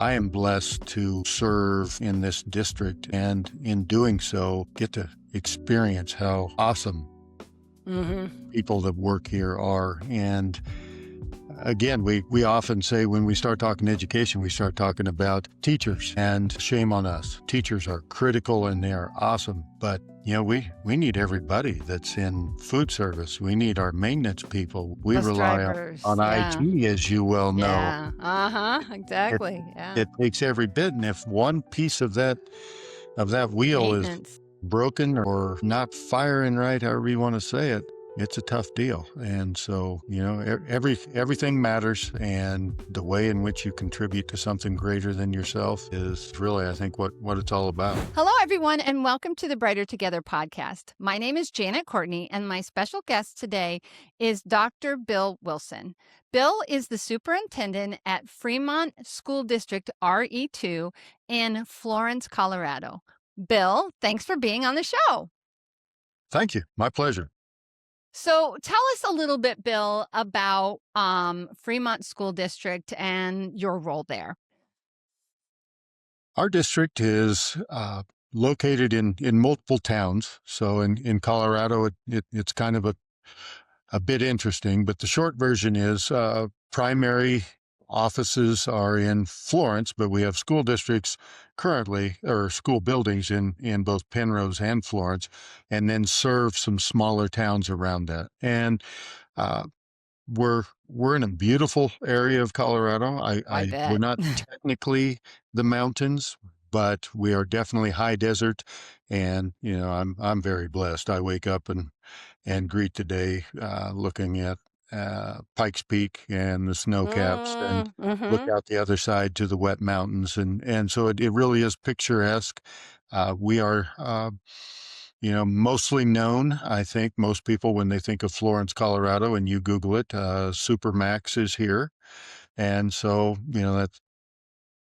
I am blessed to serve in this district and in doing so, get to experience how awesome Mhm. people that work here are. And again, we often say when we start talking education, we start talking about teachers, and shame on us. Teachers are critical and they are awesome, but we need everybody that's in food service. We need our maintenance people. We Bus rely drivers, on yeah. IT, as you well know. Yeah, uh-huh, It exactly, yeah. it takes every bit, and if one piece of that wheel is Maintenance. broken or not firing right, however you want to say it, it's a tough deal. And so, everything matters, and the way in which you contribute to something greater than yourself is really, I think, what it's all about. Hello, everyone, and welcome to the Brighter Together podcast. My name is Janet Courtney, and my special guest today is Dr. Bill Wilson. Bill is the superintendent at Fremont School District RE2 in Florence, Colorado. Bill, thanks for being on the show. Thank you. My pleasure. So tell us a little bit, Bill, about Fremont School District and your role there. Our district is located in multiple towns. So in Colorado, it's kind of a bit interesting, but the short version is primary offices are in Florence, but we have school districts currently, or school buildings in both Penrose and Florence, and then serve some smaller towns around that. And uh, we're in a beautiful area of Colorado. I We're bet. not technically the mountains, but we are definitely high desert, and I'm very blessed. I wake up and greet the day looking at Pikes Peak and the snow caps, and look Mm-hmm. out the other side to the wet mountains, and so it really is picturesque. We are mostly known. I think most people, when they think of Florence, Colorado, and you Google it, Supermax is here. And so,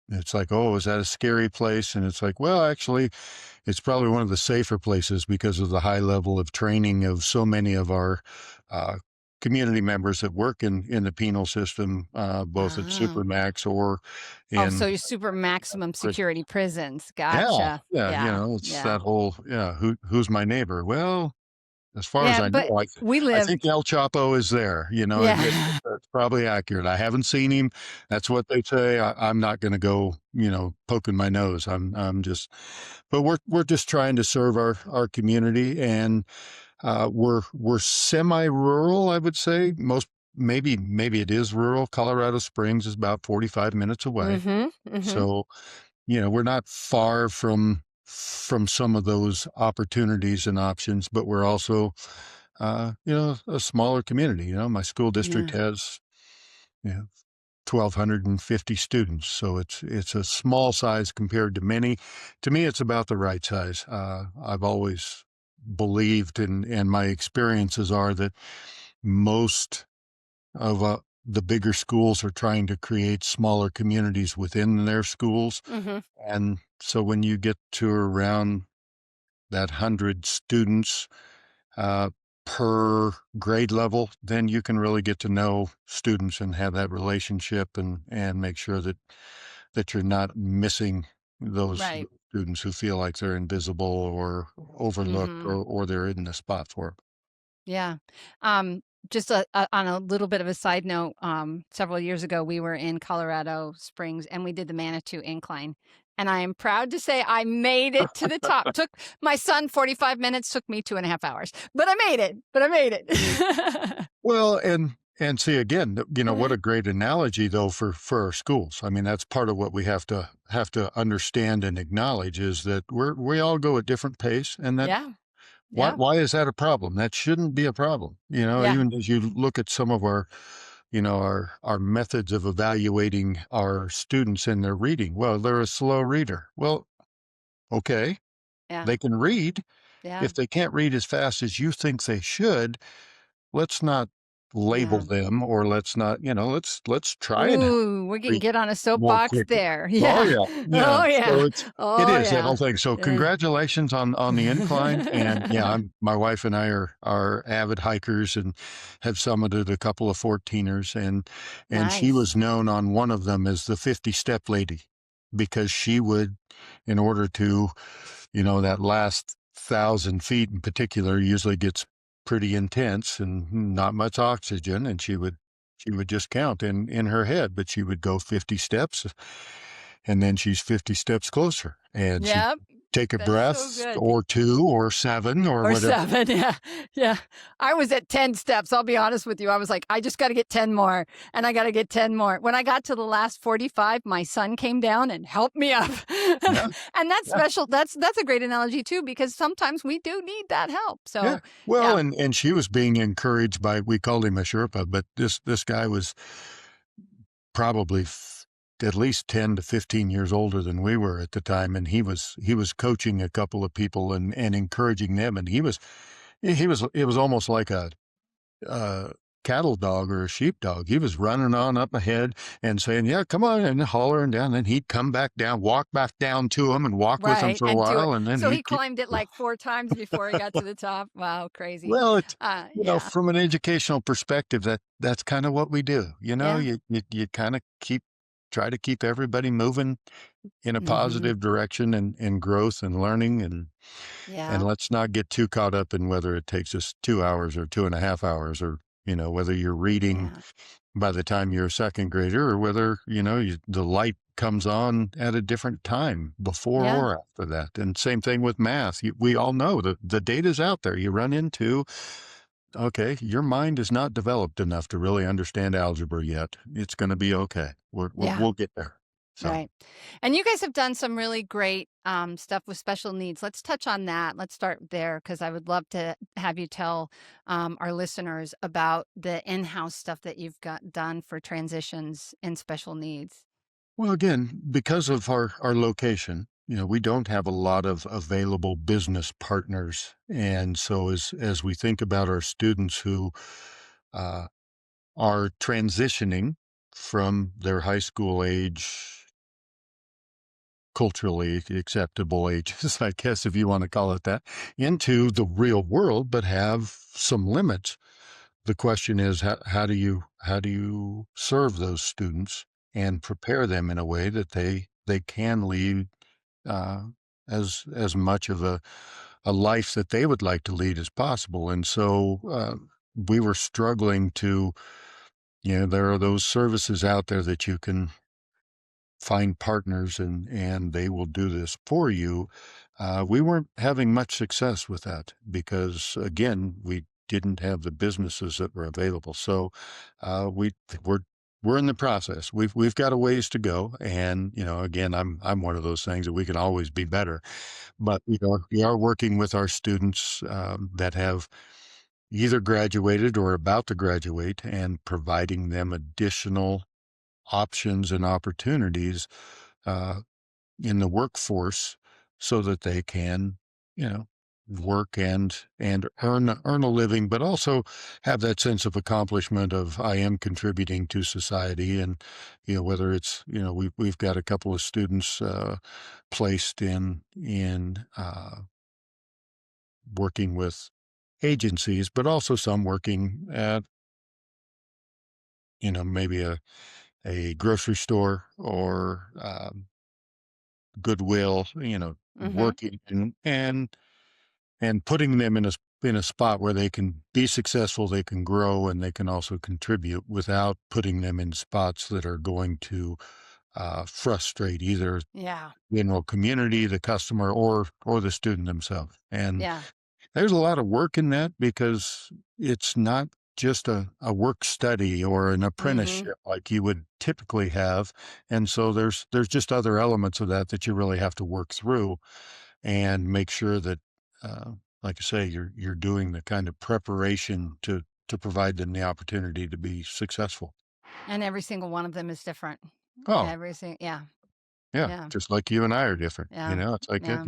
it's like, oh, is that a scary place? And it's like, well, actually, it's probably one of the safer places because of the high level of training of so many of our uh, community members that work in the penal system, both at Oh. Supermax or Oh, so in you're super maximum security prisons. yeah, Gotcha. yeah, Yeah. it's Yeah. that whole, who's my neighbor? Well, as far as Yeah. I But know, we I live, think El Chapo is there. yeah. That's probably accurate. I haven't seen him. That's what they say. I'm not going to go, poking my nose. I'm just, but we're just trying to serve our community, and we're semi-rural, I would say. Maybe it is rural. Colorado Springs is about 45 minutes away, Mm-hmm. Mm-hmm. so we're not far from some of those opportunities and options, but we're also, a smaller community. My school district Yeah. has, you know, 1,250 students, so it's a small size compared to many. To me, it's about the right size. I've always believed, and my experiences are that most of the bigger schools are trying to create smaller communities within their schools. Mm-hmm. And so when you get to around that 100 students uh, per grade level, then you can really get to know students and have that relationship, and make sure that you're not missing those Right. students who feel like they're invisible or overlooked, Mm-hmm. or they're in the spot for it. Yeah. Just on a little bit of a side note, several years ago, we were in Colorado Springs and we did the Manitou Incline. And I am proud to say I made it to the top. Took my son 45 minutes, took me 2.5 hours, but I made it. But I made it. Well, and see again, what Mhm. a great analogy though for our schools. I mean, that's part of what we have to understand and acknowledge is that we all go at different pace, and that Yeah. Yeah. why is that a problem? That shouldn't be a problem. Yeah. Even as you look at some of our methods of evaluating our students and their reading. Well, they're a slow reader. Well, okay, Yeah. they can read. Yeah. If they can't read as fast as you think they should, let's not label Yeah. them, or let's not, let's try and Ooh, we're getting read get on a more soapbox quickly. there. Oh Yeah. yeah, yeah. Oh, So yeah. it Oh, is that whole yeah. thing. So Yeah. congratulations on the incline. And yeah, my wife and I are avid hikers and have summited a couple of 14ers, and she Nice. was known on one of them as the 50 step lady. because she would, in order to, that last 1,000 feet in particular usually gets pretty intense and not much oxygen. And she would just count in her head, but she would go 50 steps and then she's 50 steps closer and she'd Yep. take a That's so breath good. or two or seven or Or whatever. 7, yeah, yeah. I was at 10 steps, I'll be honest with you. I was like, "I just gotta get 10 more, and I gotta get 10 more." When I got to the last 45, my son came down and helped me up. Yeah. And that's Yeah. special. That's a great analogy too, because sometimes we do need that help. Yeah. So, Well, yeah. and she was being encouraged by, we called him a Sherpa, but this guy was probably at least 10 to 15 years older than we were at the time, and he was coaching a couple of people and encouraging them, and he was it was almost like a cattle dog or a sheepdog. He was running on up ahead and saying, "Yeah, come on," and hollering down. And he'd come back down, walk back down to him, and walk with him Right, for a and do it. while, and then So he he'd keep. climbed it like 4 times before he got to the top. Wow, crazy. Well, it's Yeah, from an educational perspective, that's kind of what we do. yeah. You kind of try to keep everybody moving in a Mhm. positive direction and growth and learning, and Yeah, let's not get too caught up in whether it takes us 2 hours or 2.5 hours, or whether you're reading yeah, by the time you're a second grader, or whether the light comes on at a different time before yeah, or after that. And same thing with math. We all know that the data's out there. You run into, okay, your mind is not developed enough to really understand algebra yet. It's going to be okay. yeah. We'll get there. So. Right. And you guys have done some really great stuff with special needs. Let's touch on that. Let's start there because I would love to have you tell our listeners about the in-house stuff that you've got done for transitions in special needs. Well, again, because of our location, we don't have a lot of available business partners. And so as we think about our students who uh, are transitioning from their high school age, culturally acceptable ages, I guess, if you want to call it that, into the real world, but have some limits. The question is, how do you serve those students and prepare them in a way that they can lead uh, as much of a life that they would like to lead as possible. And so we were struggling to, there are those services out there that you can find partners and they will do this for you. We weren't having much success with that because again, we didn't have the businesses that were available. So we're we're in the process. We've got a ways to go, and again, I'm one of those things that we can always be better. But we are working with our students that have either graduated or about to graduate, and providing them additional options and opportunities uh, in the workforce so that they can, you know, work and earn a living, but also have that sense of accomplishment of I am contributing to society. And whether it's we've got a couple of students placed in working with agencies, but also some working at maybe a grocery store or Goodwill, Mm-hmm. working and putting them in a spot where they can be successful, they can grow, and they can also contribute without putting them in spots that are going to frustrate either Yeah. general community, the customer, or the student themselves. And Yeah. there's a lot of work in that because it's not just a work study or an Mm-hmm. apprenticeship like you would typically have. And so there's just other elements of that that you really have to work through and make sure that, uh, like I say, you're doing the kind of preparation to provide them the opportunity to be successful. And every single one of them is different. Oh, Every single, yeah. yeah, Yeah. just like you and I are different. Yeah. It's like Yeah.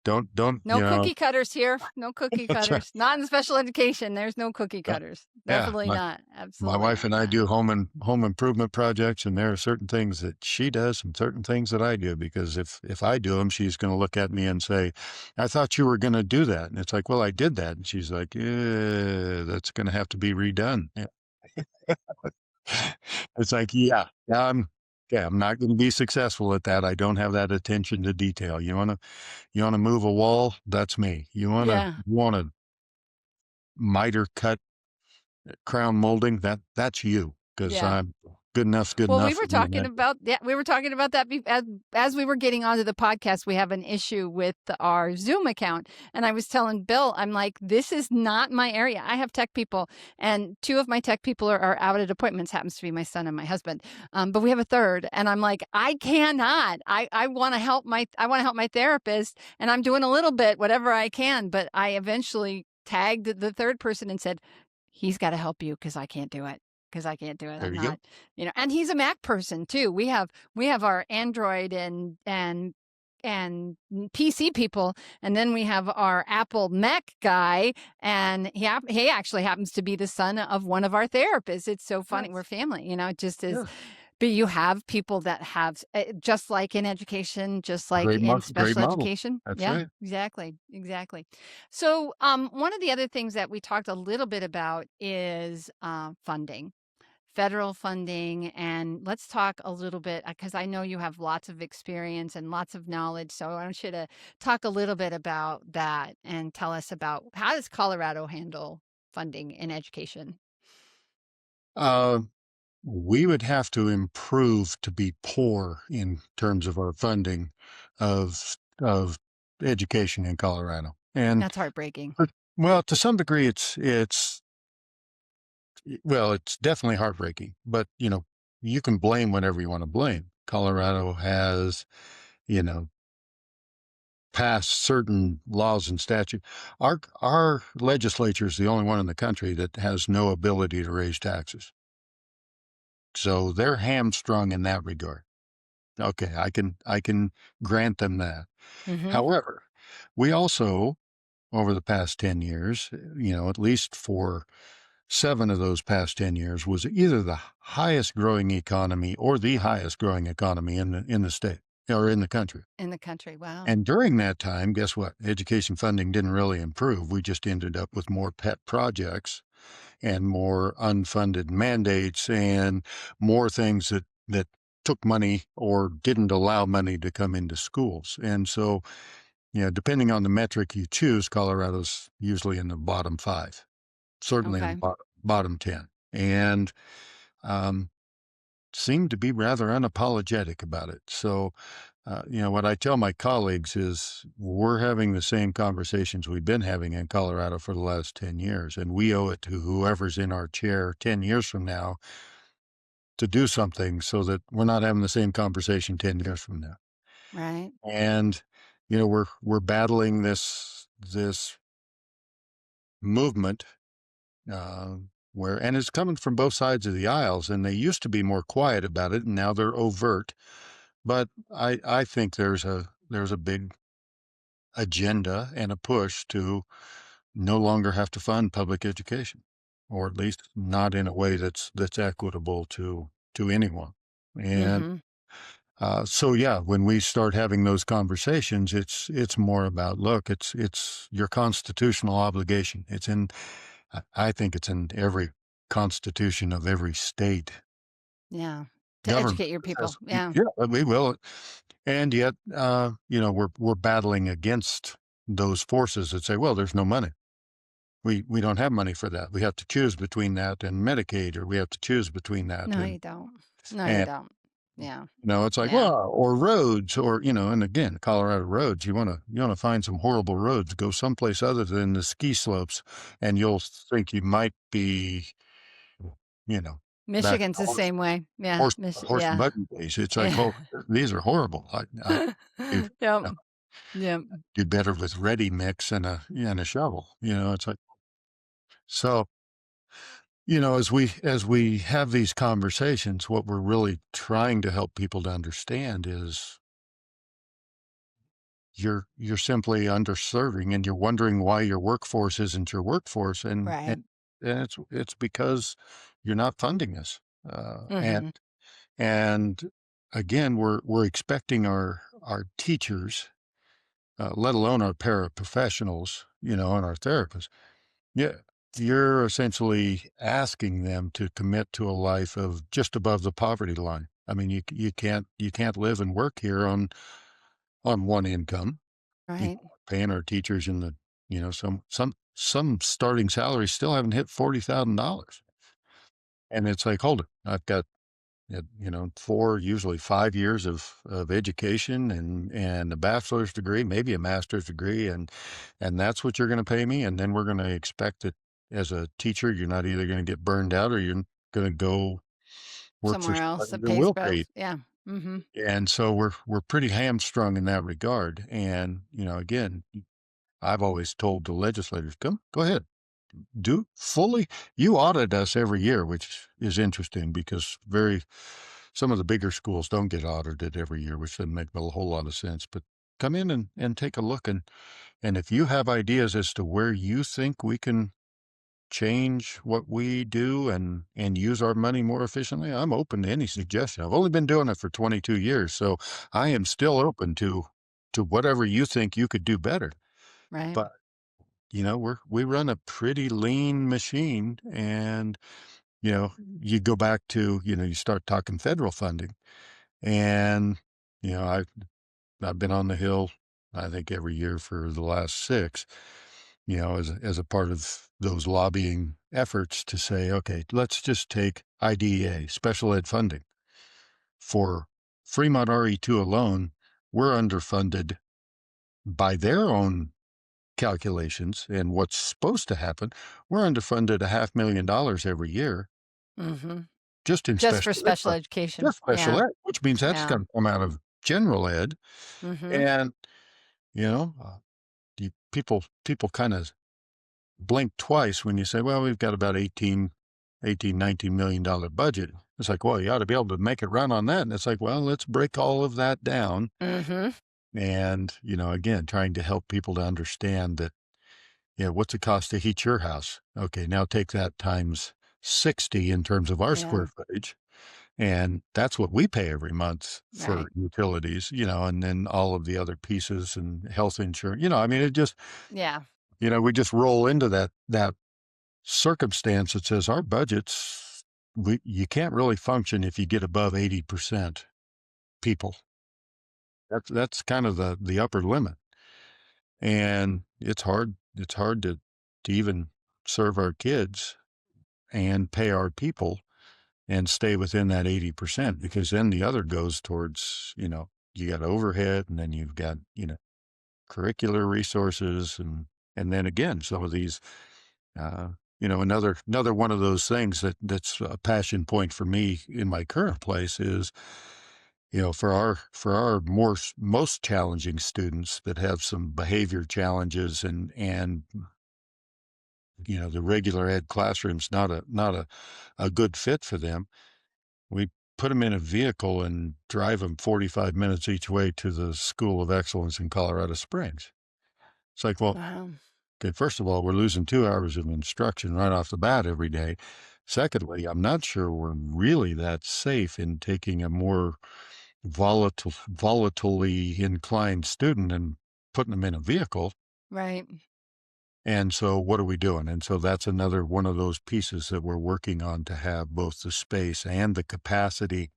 don't No cookie cutters here. No cookie that's right. cutters. Not in special education. There's no cookie Yeah, cutters. yeah. Definitely not. My Absolutely wife not. and I do home improvement projects, and there are certain things that she does and certain things that I do, because if I do them, she's going to look at me and say, "I thought you were going to do that." And it's like, "Well, I did that." And she's like, "Yeah, that's going to have to be redone." Yeah. It's like, yeah, Yeah, I'm not gonna be successful at that. I don't have that attention to detail. You wanna move a wall? That's me. Yeah. You want a miter cut crown molding? That's you, 'cause Yeah. I'm good Well, we enough were for me, talking man. about we were talking about that as we were getting onto the podcast. We have an issue with our Zoom account, and I was telling Bill, I'm like, this is not my area. I have tech people, and two of my tech people are out at appointments. Happens to be my son and my husband, but we have a third, and I'm like, I cannot. I want to help my therapist, and I'm doing a little bit, whatever I can. But I eventually tagged the third person and said, he's got to help you because I can't do it. Because I can't do it. There I'm you go. not, and he's a Mac person too. We have our Android and PC people, and then we have our Apple Mac guy, and he actually happens to be the son of one of our therapists. It's so funny. We're Yes. family, it just is. Yeah. But you have people that have, just like in education, just like in Great special model. education. That's Yeah, right. exactly, exactly. So, one of the other things that we talked a little bit about is funding, federal funding. And let's talk a little bit, because I know you have lots of experience and lots of knowledge. So I want you to talk a little bit about that and tell us about how does Colorado handle funding in education? Uh, we would have to improve to be poor in terms of our funding of education in Colorado. And That's heartbreaking. well, to some degree, well, it's definitely heartbreaking. But you can blame whatever you want to blame. Colorado has, you know, passed certain laws and statute. Our legislature is the only one in the country that has no ability to raise taxes. So they're hamstrung in that regard. Okay, I can grant them that. Mm-hmm. However, we also, over the past 10 years, at least for 7 of those past 10 years, was either the highest growing economy or the highest growing economy in the state or in the country. In the country. Wow. And during that time, guess what? Education funding didn't really improve. We just ended up with more pet projects and more unfunded mandates and more things that took money or didn't allow money to come into schools. And so, depending on the metric you choose, Colorado's usually in the bottom 5, certainly in the Okay. bottom 10, and um, seem to be rather unapologetic about it. So, what I tell my colleagues is we're having the same conversations we've been having in Colorado for the last 10 years, and we owe it to whoever's in our chair 10 years from now to do something so that we're not having the same conversation 10 years from now. Right. And, we're battling this movement, uh, and it's coming from both sides of the aisles, and they used to be more quiet about it, and now they're overt. But I think there's a big agenda and a push to no longer have to fund public education, or at least not in a way that's equitable to anyone. And Mm-hmm. so yeah, when we start having those conversations, it's more about, look, it's your constitutional obligation. I think it's in every constitution of every state Yeah. To government. educate your people. Yeah. Yeah, we will. And yet, we're battling against those forces that say, well, there's no money. We don't have money for that. We have to choose between that and Medicaid, or we have to choose between that No, you don't. No, you and don't. Yeah. it's like, Yeah. well, or roads, or and again, Colorado roads. You wanna find some horrible roads. Go someplace other than the ski slopes, and you'll think you might be, you know, back Michigan's in the the same way. Yeah. horse and Yeah. buggy days. It's like, Yeah. oh, these are horrible. I do, Yep. Yep. do better with ready mix and a shovel. It's like, so. As we have these conversations, what we're really trying to help people to understand is you're simply underserving, and you're wondering why your workforce isn't your workforce, and Right. it's because you're not funding this. And Mm-hmm. and again, we're expecting our teachers, let alone our paraprofessionals, and our therapists. Yeah, you're essentially asking them to commit to a life of just above the poverty line. I mean, you can't live and work here on one income. You Right. know, paying our teachers in the, some starting salaries still haven't hit $40,000. And it's like, hold it, I've got, 4, usually 5 years of education and a bachelor's degree, maybe a master's degree, and that's what you're gonna pay me, and then we're gonna expect that as a teacher, you're not either gonna get burned out or you're gonna go work for Somewhere else somebody that that pays will pay. both. Yeah. Mhm. And so we're pretty hamstrung in that regard. And, again, I've always told the legislators, come, go ahead, do fully. You audit us every year, which is interesting because some of the bigger schools don't get audited every year, which doesn't make a whole lot of sense. But come in and take a look. And if you have ideas as to where you think we can change what we do and use our money more efficiently, I'm open to any suggestion. I've only been doing it for 22 years, so I am still open to whatever you think you could do better. Right. But we run a pretty lean machine, and you go back to you start talking federal funding, and I've been on the Hill, I think, every year for the last 6, as a part of those lobbying efforts to say, okay, let's just take IDEA, special ed funding. For Fremont RE2 alone, we're underfunded by their own calculations and what's supposed to happen. We're underfunded $500,000 every year Mhm. just in Just for special ed special funding, education. just special Yeah. ed, which means that's Yeah. got to come out of general ed. Mhm. And, you know, uh, people kind of blink twice when you say, well, we've got about 19 million dollar budget. It's like, well, you ought to be able to make it run on that. And it's like, well, let's break all of that down. Mhm. And, again, trying to help people to understand that, yeah, what's it cost to heat your house? Okay, now take that times 60 in terms of our Yeah. square footage. And that's what we pay every month for Right. utilities, and then all of the other pieces and health insurance. I mean, it just, Yeah. we just roll into that circumstance that says our budgets, you can't really function if you get above 80% people. That's kind of the upper limit. And it's hard to even serve our kids and pay our people and stay within that 80% because then the other goes towards, you got overhead and then you've got, curricular resources and then again, some of these, uh, another one of those things that's a passion point for me in my current place is, for our most challenging students that have some behavior challenges and the regular ed classroom's not a good fit for them. We put them in a vehicle and drive them 45 minutes each way to the School of Excellence in Colorado Springs. It's like, well, Wow. okay, first of all, we're losing 2 hours of instruction right off the bat every day. Secondly, I'm not sure we're really that safe in taking a more volatilely inclined student and putting them in a vehicle. Right. And so what are we doing? And so that's another one of those pieces that we're working on to have both the space and the capacity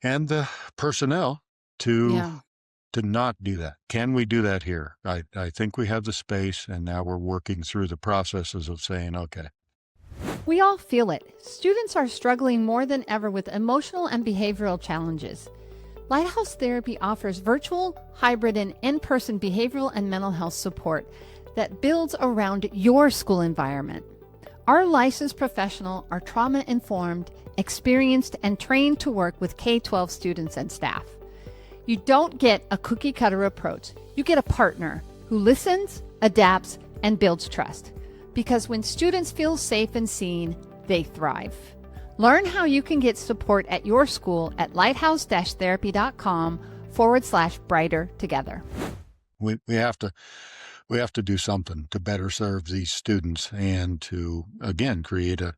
and the personnel to Yeah. not do that. Can we do that here? I think we have the space, and now we're working through the processes of saying, okay, We all feel it. Students are struggling more than ever with emotional and behavioral challenges. Lighthouse Therapy offers virtual, hybrid, and in person behavioral and mental health support that builds around your school environment. Our licensed professional are trauma informed, experienced, and trained to work with K 12 students and staff. You don't get a cookie cutter approach, you get a partner who listens, adapts, and builds trust. Because when students feel safe and seen, they thrive. Learn how you can get support at your school at lighthouse-therapy.com/brighter together. we have to do something to better serve these students and to again create a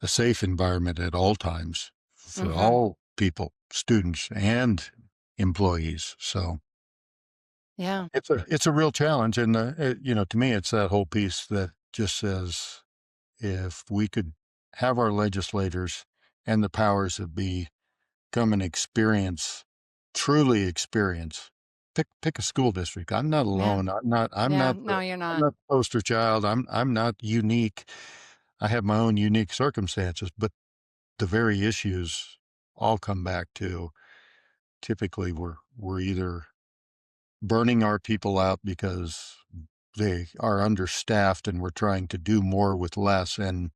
safe environment at all times for Mm-hmm. all people, students and employees. So Yeah. it's a real challenge, and to me, it's that whole piece that just says if we could have our legislators and the powers that be come and truly experience. Pick a school district. I'm not Yeah. alone. Yeah. No, you're I'm not. not the poster child. I'm not unique. I have my own unique circumstances, but the very issues all come back to typically we're either burning our people out because they are understaffed and we're trying to do more with less, and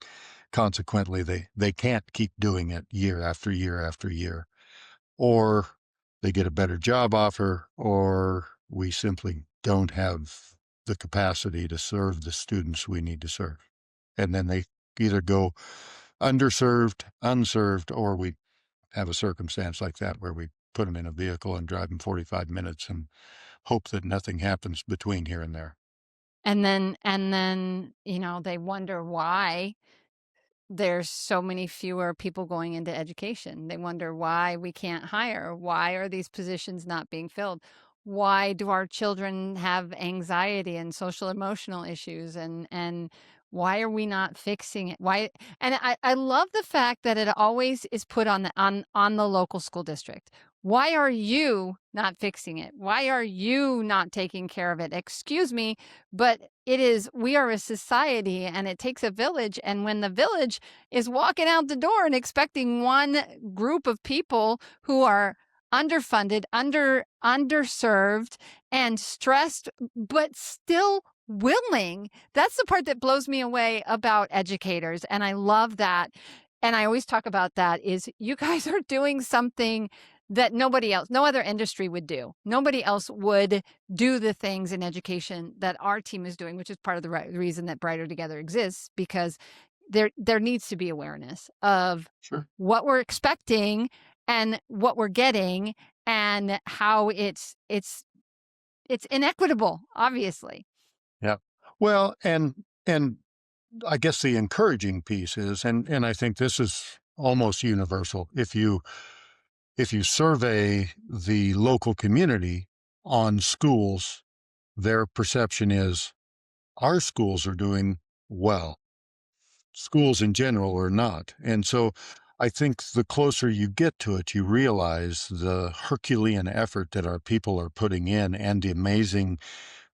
consequently they can't keep doing it year after year after year, or they get a better job offer, or we simply don't have the capacity to serve the students we need to serve. And then they either go underserved, unserved, or we have a circumstance like that where we put them in a vehicle and drive them 45 minutes and hope that nothing happens between here and there. And then, they wonder why there's so many fewer people going into education. They wonder why we can't hire. Why are these positions not being filled? Why do our children have anxiety and social emotional issues, and why are we not fixing it? Why? And I love the fact that it always is put on the local school district. Why are you not fixing it? Why are you not taking care of it? Excuse me, but we are a society and it takes a village. And when the village is walking out the door and expecting one group of people who are underfunded, underserved, and stressed, but still willing. That's the part that blows me away about educators. And I love that. And I always talk about that is you guys are doing something that nobody else, no other industry would do. Nobody else would do the things in education that our team is doing, which is part of the reason that Brighter Together exists, because there needs to be awareness of Sure. what we're expecting and what we're getting, and how it's inequitable, obviously. Yeah. Well, and I guess the encouraging piece is, and I think this is almost universal. If you survey the local community on schools, their perception is our schools are doing well. Schools in general are not. And so I think the closer you get to it, you realize the Herculean effort that our people are putting in and the amazing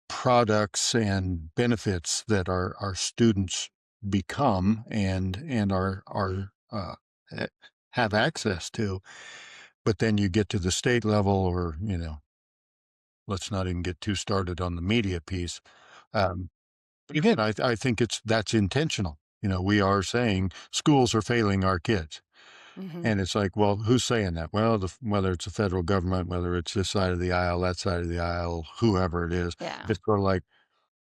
products and benefits that our students become and are ha- have access to. But then you get to the state level, or let's not even get too started on the media piece. Um, but again, I think that's intentional. We are saying schools are failing our kids. Hmm. And it's like, well, who's saying that? Well, whether it's the federal government, whether it's this side of the aisle, that side of the aisle, whoever it is, Yeah. it's sort of like,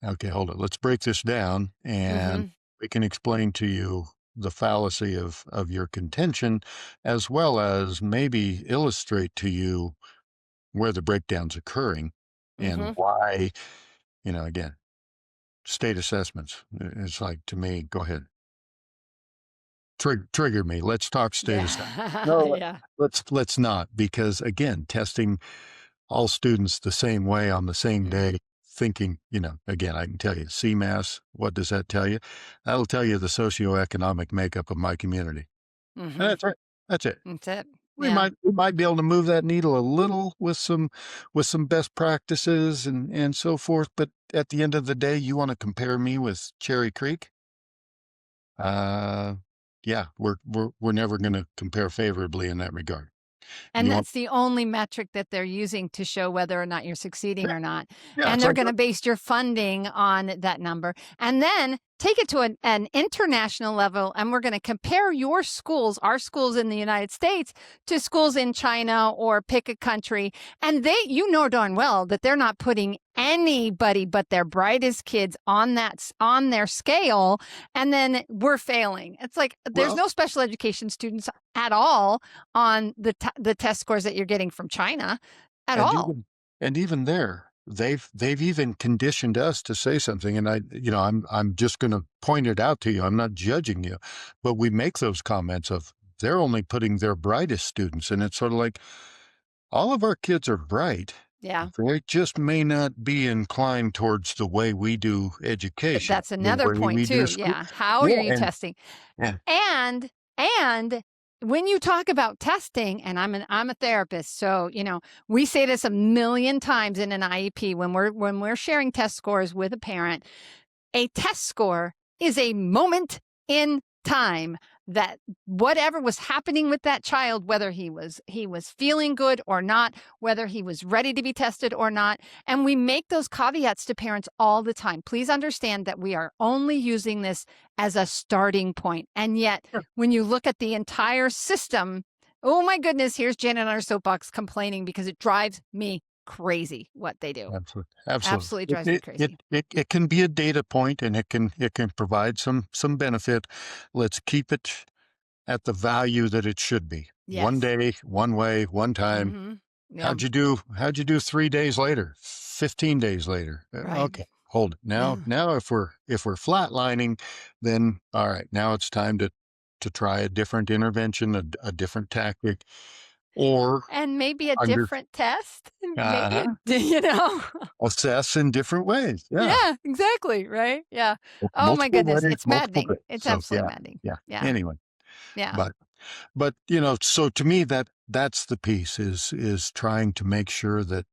okay, hold it. Let's break this down and Hmm. we can explain to you the fallacy of your contention, as well as maybe illustrate to you where the breakdown's occurring and Hmm. why, again, state assessments. It's like, to me, go ahead. Trigger me. Let's talk state assessment. Yeah. No, Yeah. let's not, because again, testing all students the same way on the same Mm. day, thinking, again, I can tell you, CMAS, what does that tell you? That'll tell you the socioeconomic makeup of my community. And Hmm. that's right. That's it. That's it. We Yeah. might we might be able to move that needle a little with some best practices and so forth, but at the end of the day, you want to compare me with Cherry Creek? Uh, yeah, we're never going to compare favorably in that regard. And You want that's the only metric that they're using to show whether or not you're succeeding Yeah, or not. yeah, And it's they're like, going to base your funding on that number. And then take it to an international level. And we're going to compare your schools, our schools in the United States, to schools in China, or pick a country. And you know darn well that they're not putting anybody but their brightest kids on their scale. And then we're failing. It's like there's well, no special education students at all on the test scores that you're getting from China at and all. even there, they've even conditioned us to say something, and I'm just going to point it out to you. I'm not judging you, but we make those comments of they're only putting their brightest students, and it's sort of like all of our kids are bright. Yeah. They just may not be inclined towards the way we do education, That's the another way point we do too. school. Yeah. How are Yeah, you testing? and And and when you talk about testing, and I'm a therapist, so, we say this a million times in an IEP when we're sharing test scores with a parent. A test score is a moment in time that whatever was happening with that child, whether he was feeling good or not, whether he was ready to be tested or not, and we make those caveats to parents all the time. Please understand that we are only using this as a starting point. And yet, Sure. when you look at the entire system, oh my goodness, here's Janet on her soapbox complaining because it drives me crazy what they do. Absolutely, absolutely. Absolutely It drives me it it crazy. it it can be a data point, and it can provide some benefit. Let's keep it at the value that it should be. One Yes. day, one way, one time. Mhm. Yeah, How'd you do 3 days later? 15 days later? right. Okay, hold it. Now Yeah. now if we're flatlining, then all right, now it's time to try a different intervention, a different tactic, or And maybe a under different test, maybe uh-huh, you know? assess in different ways. Yeah. Yeah, exactly, right? Yeah. Oh my Multiple goodness, ways, it's multiple maddening. days. It's So, absolutely yeah, maddening. yeah. Yeah, Anyway, yeah. but, so to me, that's the piece is trying to make sure that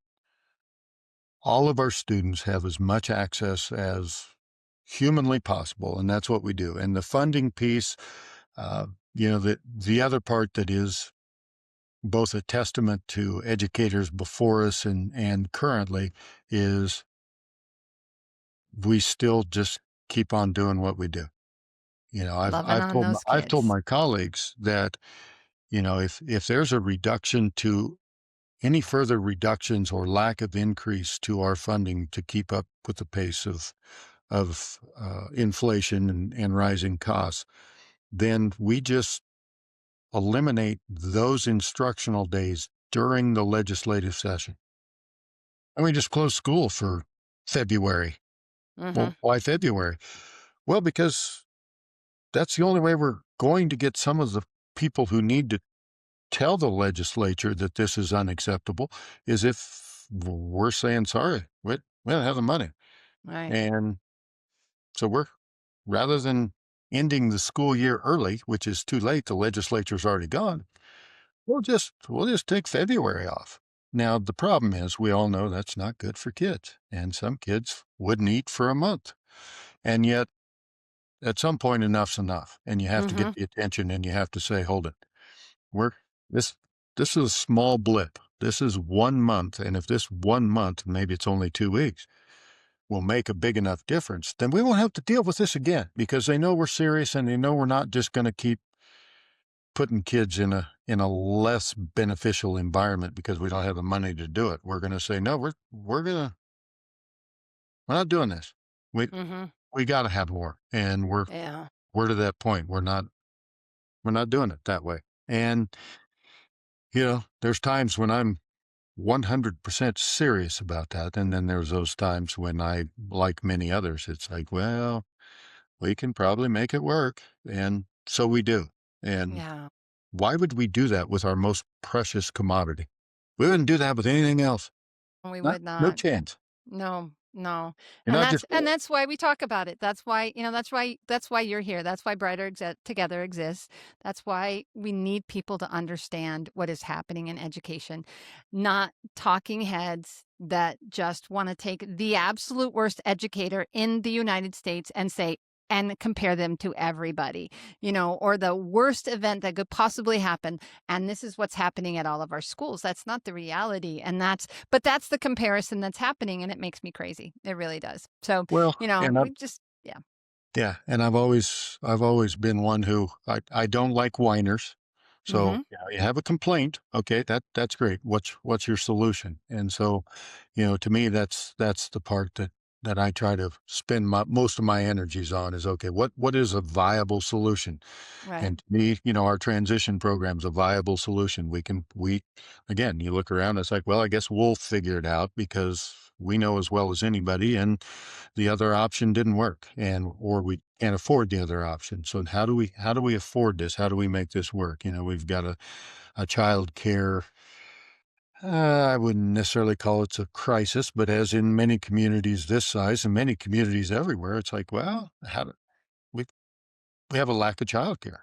all of our students have as much access as humanly possible, and that's what we do. And the funding piece, uh, the other part that is both a testament to educators before us and currently is we still just keep on doing what we do. I've Loving I've on told my those I've told kids. my colleagues that, if there's a reduction to any further reductions or lack of increase to our funding to keep up with the pace of inflation and rising costs, then we just eliminate those instructional days during the legislative session. And we just close school for February. Mhm. Well, why February? Well, because that's the only way we're going to get some of the people who need to tell the legislature that this is unacceptable is if we're saying, sorry, we don't have the money. Right. And so rather than ending the school year early, which is too late, the legislature's already gone, we'll just take February off. Now, the problem is we all know that's not good for kids, and some kids wouldn't eat for a month. And yet, at some point, enough's enough, and you have to get Mhm. the attention, and you have to say, hold it. We're this this is a small blip. This is 1 month, and if this 1 month, maybe it's only 2 weeks, will make a big enough difference, then we won't have to deal with this again because they know we're serious and they know we're not just going to keep putting kids in a less beneficial environment because we don't have the money to do it. We're going to say no. We're not doing this. We Mhm. we got to have more, and Yeah. we're to that point. We're not doing it that way. And there's times when I'm 100% serious about that. And then there's those times when like many others, it's like, well, we can probably make it work. And so we do. And Yeah. why would we do that with our most precious commodity? We wouldn't do that with anything else. We Not, would no not. chance. No, no. You're And not that's just, and that's why we talk about it. That's why you're here. That's why Together exists. That's why we need people to understand what is happening in education, not talking heads that just want to take the absolute worst educator in the United States and compare them to everybody, or the worst event that could possibly happen. And this is what's happening at all of our schools. That's not the reality. But that's the comparison that's happening, and it makes me crazy. It really does. So, well, and we just, yeah. yeah, and I've always been one who I don't like whiners. So, Mm-hmm. you have a complaint. Okay, that's great. What's your solution? And so, to me, that's the part that I try to spend most of my energies on is okay, what is a viable solution? Right. And to me, our transition program's a viable solution. Again, you look around, it's like, well, I guess we'll figure it out because we know as well as anybody, and the other option didn't work, or we can't afford the other option. So how do we afford this? How do we make this work? We've got a child care. I wouldn't necessarily call it a crisis, but as in many communities this size and many communities everywhere, it's like, well, we have a lack of childcare.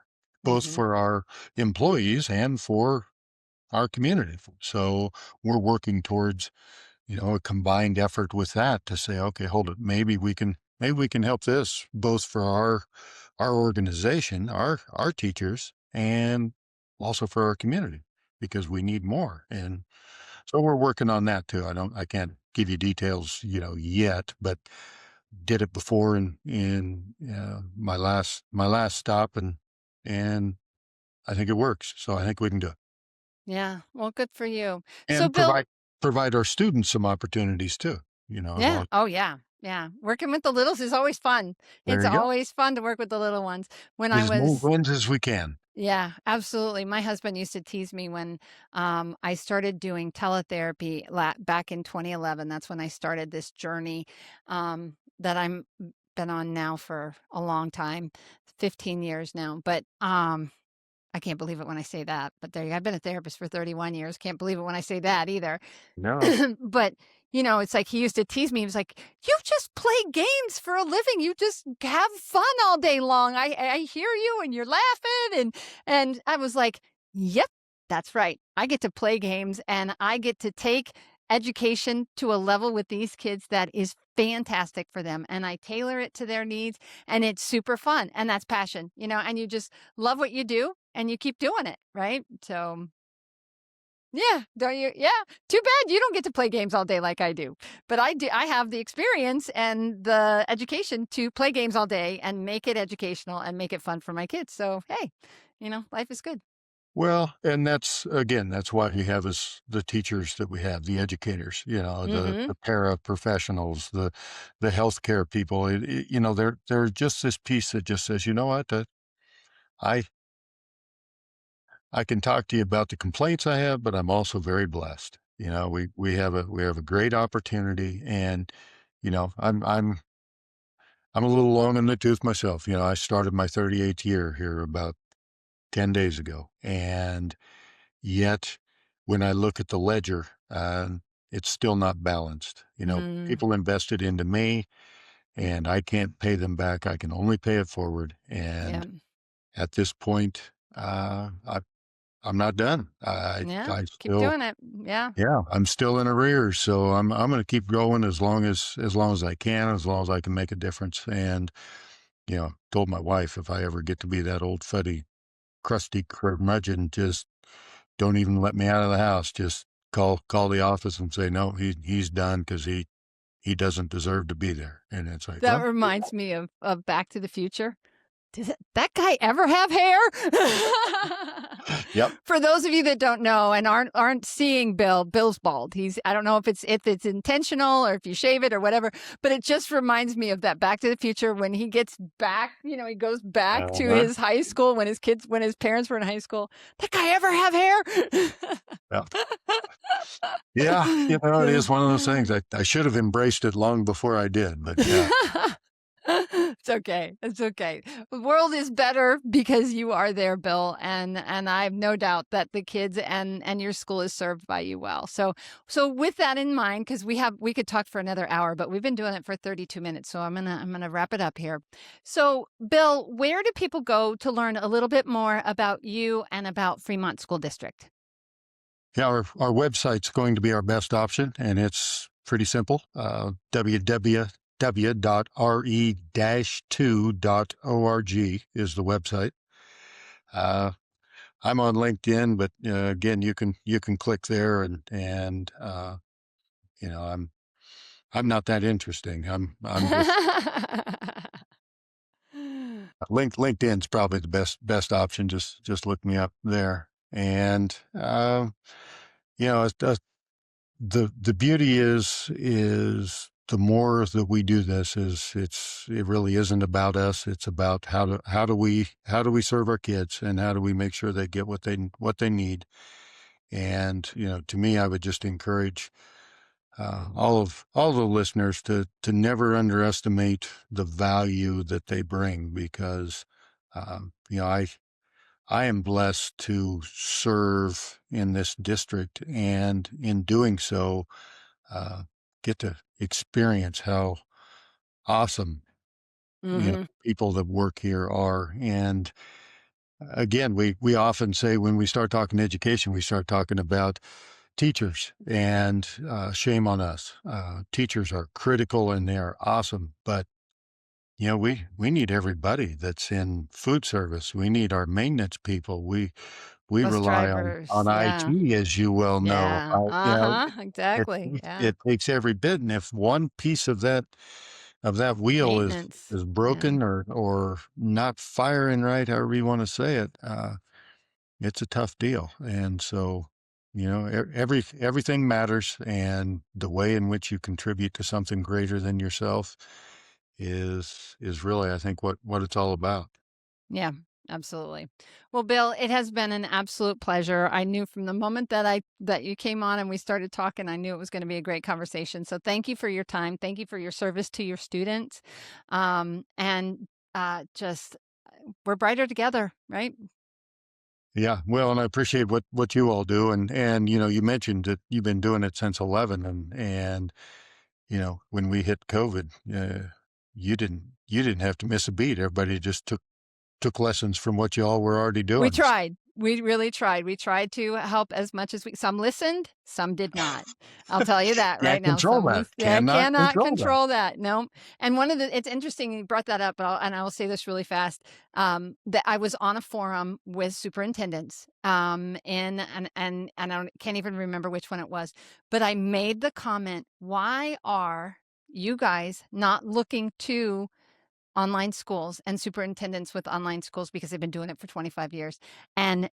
both Mhm. for our employees and for our community. So we're working towards, a combined effort with that to say, okay, hold it, maybe we can help this both for our organization, our teachers, and also for our community because we need more. And so we're working on that too. I can't give you details, yet, but did it before in my last stop, and I think it works. So I think we can do it Yeah. Well, good for you. So, and Bill, provide our students some opportunities too. As yeah. long as Oh, yeah. Yeah. Working with the littles is always fun. there It's you go, always fun to work with the little ones. When get I as many was wins as we can. Yeah, absolutely. My husband used to tease me when I started doing teletherapy back in 2011. That's when I started this journey that I'm been on now for a long time, 15 years now. But I can't believe it when I say that. But there, I've been a therapist for 31 years. Can't believe it when I say that either. No. But it's like he used to tease me. He was like, "You just play games for a living. You just have fun all day long. I hear you, and you're laughing." And I was like, "Yep, that's right. I get to play games, and I get to take education to a level with these kids that is fantastic for them, and I tailor it to their needs, and it's super fun, and that's passion, and you just love what you do, and you keep doing it, right? So." Yeah, don't you? Yeah. Too bad you don't get to play games all day like I do. But I do. I have the experience and the education to play games all day and make it educational and make it fun for my kids. So, hey, life is good. Well, and that's why we have is the teachers that we have, the educators, Mhm. the paraprofessionals, the healthcare people. They're just this piece that just says, you know what, I I can talk to you about the complaints I have, but I'm also very blessed. We have a great opportunity, and I'm a little long in the tooth myself. I started my 38th year here about 10 days ago, and yet, when I look at the ledger, it's still not balanced. Mm, People invested into me, and I can't pay them back. I can only pay it forward. yeah. And at this point, I'm not done. Yeah. I Keep still, doing it. Yeah. yeah, I'm still in arrears. So I'm going to keep going as long as I can, as long as I can make a difference. And told my wife if I ever get to be that old fuddy, crusty curmudgeon, just don't even let me out of the house. Just call the office and say, "No, he's done because he doesn't deserve to be there." And it's like, That "Well, reminds me of Back to the Future. Does that guy ever have hair? yep, For those of you that don't know and aren't seeing Bill's bald. I don't know if it's intentional or if you shave it or whatever, but it just reminds me of that Back to the Future when he gets back, he goes back to uh-huh, his high school when his parents were in high school. That guy ever have hair? yeah, yeah." It is one of those things. I should have embraced it long before I did, but yeah. It's okay. It's okay. The world is better because you are there, Bill, and I have no doubt that the kids and your school is served by you well. So with that in mind, because we could talk for another hour, but we've been doing it for 32 minutes, so I'm gonna wrap it up here. So, Bill, where do people go to learn a little bit more about you and about Fremont School District? Yeah, our website's going to be our best option, and it's pretty simple. www.re-2.org is the website. Uh, I'm on LinkedIn, but again, you can click there, and I'm not that interesting. I'm just LinkedIn's probably the best option. Just look me up there, and you know, it's, the beauty is the more that we do this is it really isn't about us. It's about how do we serve our kids and how do we make sure they get what they need. And to me, I would just encourage all the listeners to never underestimate the value that they bring because I am blessed to serve in this district, and in doing so, uh, get to experience how awesome Mhm. people that work here are. And again, we often say when we start talking education, we start talking about teachers, and shame on us. Teachers are critical and they are awesome, but we need everybody that's in food service. We need our maintenance people. We Bus rely drivers, on yeah. IT, as you well know. Yeah, It exactly, yeah. it takes every bit, and if one piece of that wheel Maintenance, is yeah. broken or not firing right, however you want to say it, it's a tough deal. And so, everything matters, and the way in which you contribute to something greater than yourself is really, I think, what it's all about. Yeah, absolutely. Well, Bill, it has been an absolute pleasure. I knew from the moment that you came on and we started talking, I knew it was going to be a great conversation. So thank you for your time. Thank you for your service to your students. And just we're brighter together, right? Yeah, well, and I appreciate what you all do, and you mentioned that you've been doing it since 11, and when we hit COVID, you didn't have to miss a beat. Everybody just took lessons from what you all were already We doing. tried. We really tried. We tried to help as much as some listened, some did not. I'll tell you that right Can't now. control Some that. Cannot cannot control that. control that. No. And one of the it's interesting you brought that up, but and I will say this really fast. That I was on a forum with superintendents, in and can't even remember which one it was, but I made the comment, why are you guys not looking to online schools and superintendents with online schools, because they've been doing it for 25 years. And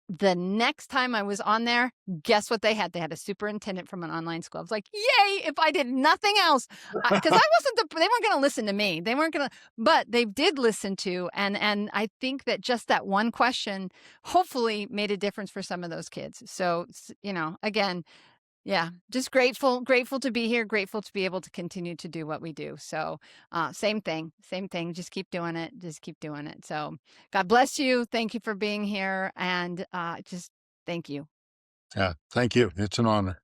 the next time I was on there, guess what they had? They had a superintendent from an online school. I was like, yay, if I did nothing else, because I wasn't they weren't going to listen to me. They weren't going to, but they did listen to, and I think that just that one question hopefully made a difference for some of those kids. So, again, yeah, just grateful to be here, grateful to be able to continue to do what we do. So, same thing. Just keep doing it. Just keep doing it. So, God bless you. Thank you for being here, and just thank you. Yeah, thank you. It's an honor.